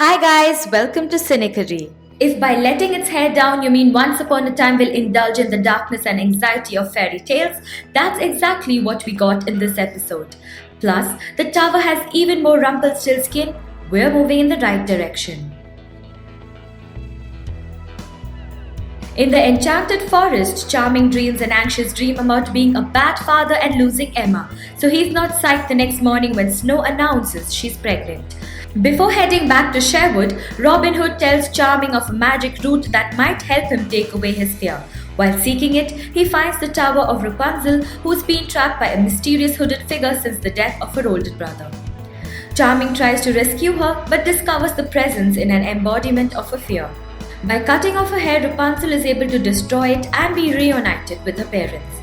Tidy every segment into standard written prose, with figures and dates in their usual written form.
Hi guys, welcome to Cynicary. If by letting its hair down you mean once upon a time will indulge in the darkness and anxiety of fairy tales, that's exactly what we got in this episode. Plus, the tower has even more Rumplestilskin. We're moving in the right direction. In the enchanted forest, Charming dreams an anxious dream about being a bad father and losing Emma, so he's not psyched the next morning when Snow announces she's pregnant. Before heading back to Sherwood, Robin Hood tells Charming of a magic route that might help him take away his fear. While seeking it, he finds the tower of Rapunzel, who's been trapped by a mysterious hooded figure since the death of her older brother. Charming tries to rescue her but discovers the presence in an embodiment of her fear. By cutting off her hair, Rapunzel is able to destroy it and be reunited with her parents.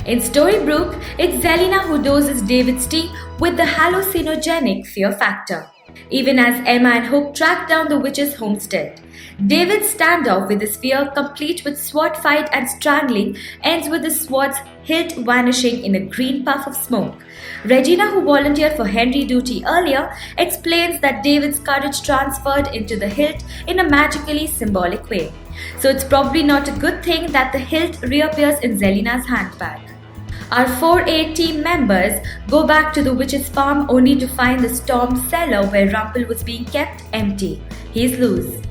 In Storybrooke, it's Zelina who doses David's tea with the hallucinogenic fear factor. Even as Emma and Hook track down the witch's homestead, David's standoff with his fear, complete with sword fight and strangling, ends with the sword's hilt vanishing in a green puff of smoke. Regina, who volunteered for Henry duty earlier, explains that David's courage transferred into the hilt in a magically symbolic way. So it's probably not a good thing that the hilt reappears in Zelina's handbag. Our 4A team members go back to the witch's farm only to find the storm cellar where Rumple was being kept empty. He's loose.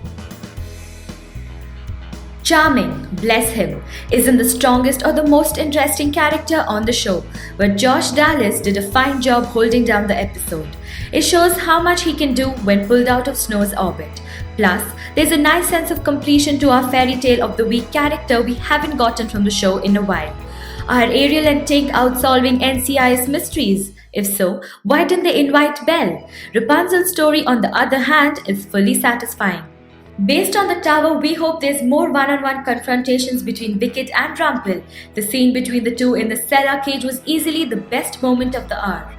Charming, bless him, isn't the strongest or the most interesting character on the show, but Josh Dallas did a fine job holding down the episode. It shows how much he can do when pulled out of Snow's orbit. Plus, there's a nice sense of completion to our fairy tale of the week character we haven't gotten from the show in a while. Are Ariel and Tink out solving NCIS mysteries? If so, why didn't they invite Belle? Rapunzel's story, on the other hand, is fully satisfying. Based on the tower, we hope there's more one-on-one confrontations between Wicked and Rumple. The scene between the two in the cellar cage was easily the best moment of the hour.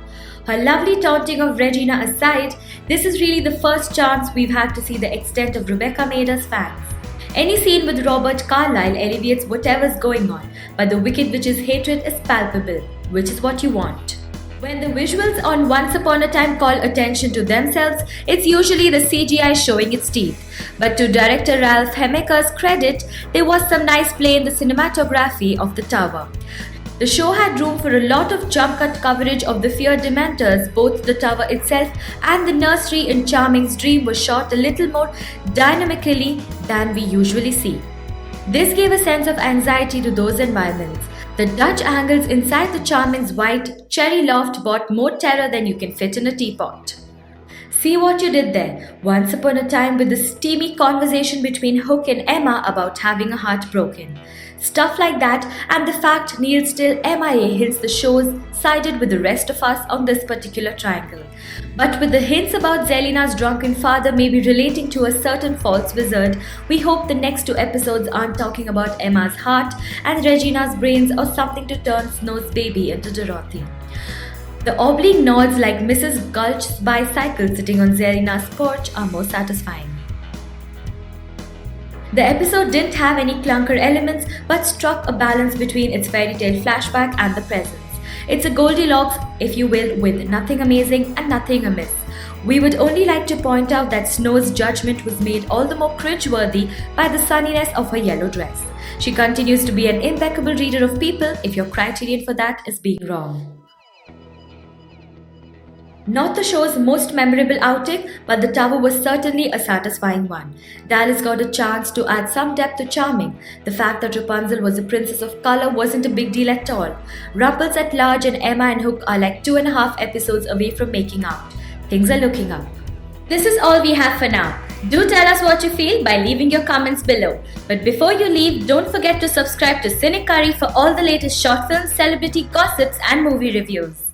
Her lovely taunting of Regina aside, this is really the first chance we've had to see the extent of Rebecca Mader's fans. Any scene with Robert Carlyle alleviates whatever's going on, but the Wicked Witch's hatred is palpable, which is what you want. When the visuals on Once Upon a Time call attention to themselves, it's usually the CGI showing its teeth. But to director Ralph Hemecker's credit, there was some nice play in the cinematography of the tower. The show had room for a lot of jump cut coverage of the fear dementors. Both the tower itself and the nursery in Charming's dream were shot a little more dynamically than we usually see. This gave a sense of anxiety to those environments. The Dutch angles inside the Charming's white cherry loft brought more terror than you can fit in a teapot. See what you did there. Once upon a time with the steamy conversation between Hook and Emma about having a heart broken. Stuff like that, and the fact Neil's still MIA hints the show's sided with the rest of us on this particular triangle. But with the hints about Zelina's drunken father maybe relating to a certain false wizard, we hope the next two episodes aren't talking about Emma's heart and Regina's brains or something to turn Snow's baby into Dorothy. The oblique nods like Mrs. Gulch's bicycle sitting on Zelina's porch are more satisfying. The episode didn't have any clunker elements but struck a balance between its fairy tale flashback and the present. It's a Goldilocks, if you will, with nothing amazing and nothing amiss. We would only like to point out that Snow's judgment was made all the more cringeworthy by the sunniness of her yellow dress. She continues to be an impeccable reader of people if your criterion for that is being wrong. Not the show's most memorable outing, but the tower was certainly a satisfying one. Dallas got a chance to add some depth to Charming. The fact that Rapunzel was a princess of color wasn't a big deal at all. Rumples at Large and Emma and Hook are like 2.5 episodes away from making out. Things are looking up. This is all we have for now. Do tell us what you feel by leaving your comments below. But before you leave, don't forget to subscribe to Cynicary for all the latest short films, celebrity gossips and movie reviews.